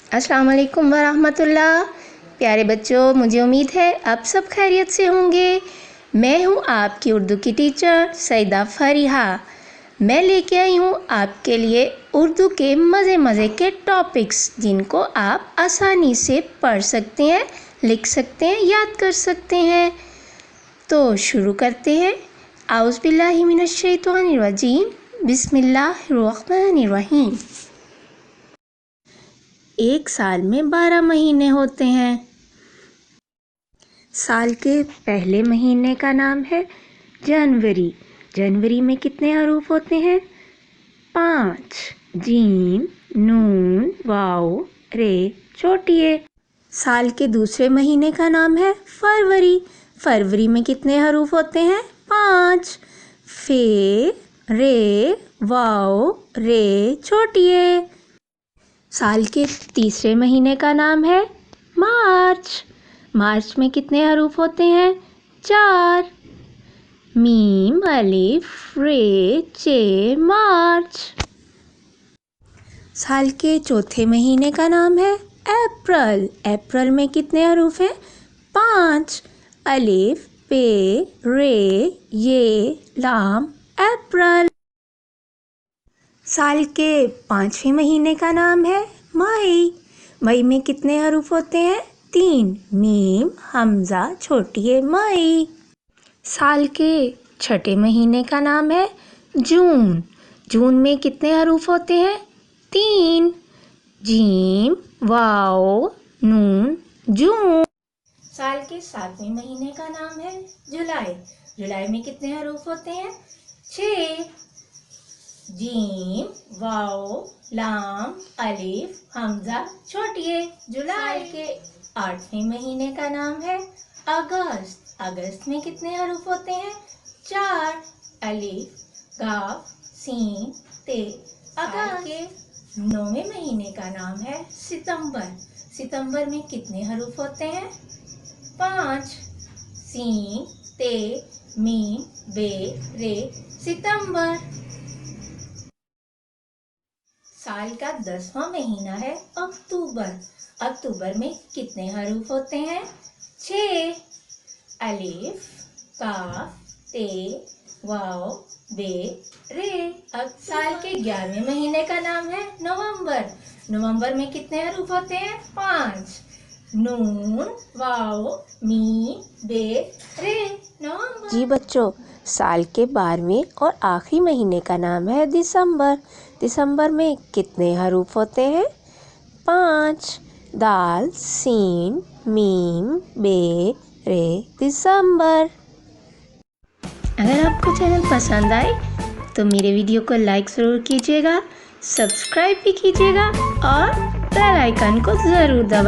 अस्सलाम वालेकुम वरहमतुल्लाह। प्यारे बच्चों, मुझे उम्मीद है आप सब खैरियत से होंगे। मैं हूँ आपकी उर्दू की टीचर सईदा फरीहा। मैं लेके आई हूँ आपके लिए उर्दू के मज़े के टॉपिक्स, जिनको आप आसानी से पढ़ सकते हैं, लिख सकते हैं, याद कर सकते हैं। तो शुरू करते हैं। आउज़ बिल्लाहि मिनश शैतानिर रजीम, बिस्मिल्लाहिर्रहमानिर्रहीम। एक साल में 12 महीने होते हैं। साल के पहले महीने का नाम है जनवरी। जनवरी में कितने हरूफ होते हैं? 5। जीम, नून, वाओ, रे, छोटी ए। साल के दूसरे महीने का नाम है फरवरी। फरवरी में कितने हरूफ होते हैं? 5। फे, रे, वाओ, रे, छोटी ए। साल के तीसरे महीने का नाम है मार्च। मार्च में कितने हरूफ होते हैं? 4। मीम, अलिफ, रे, चे, मार्च। साल के चौथे महीने का नाम है अप्रैल। अप्रैल में कितने हरूफ हैं? 5। अलिफ, पे, रे, ये, लाम, अप्रैल। साल के पाँचवें महीने का नाम है मई। मई में कितने हरूफ होते हैं? 3। मीम, हमजा, छोटी है, मई। साल के छठे महीने का नाम है जून। जून में कितने हरूफ होते हैं? 3। जीम, वाओ, नून, जून। साल के सातवें महीने का नाम है जुलाई। जुलाई में कितने हरूफ होते हैं? 6। जीम, वाओ, लाम, अलिफ, हमजा, छोटी ए, जुलाई। के 8वें महीने का नाम है अगस्त। अगस्त में कितने हरूफ होते हैं? 4। अलिफ, गाफ, सीन, ते। अगस्त के 9वें महीने का नाम है सितंबर। सितंबर में कितने हरूफ होते हैं? 5। सीन, ते, मीम, बे, रे, सितंबर। साल का 10वां महीना है अक्टूबर। अक्टूबर में कितने हरूफ होते हैं? 6। अलिफ, काफ, ते, वाओ, बे, रे। साल के 11वें महीने का नाम है नवंबर। नवंबर में कितने हरूफ होते हैं? 5। नून, वाओ, मी, बे, रे, नवंबर। जी बच्चों, साल के 12वें और आखिरी महीने का नाम है दिसंबर। दिसंबर में कितने हरूफ होते हैं? 5। दाल, सीन, मीम, बे, रे, दिसंबर। अगर आपको चैनल पसंद आए तो मेरे वीडियो को लाइक ज़रूर कीजिएगा, सब्सक्राइब भी कीजिएगा और बेल आइकन को ज़रूर दबाइएगा।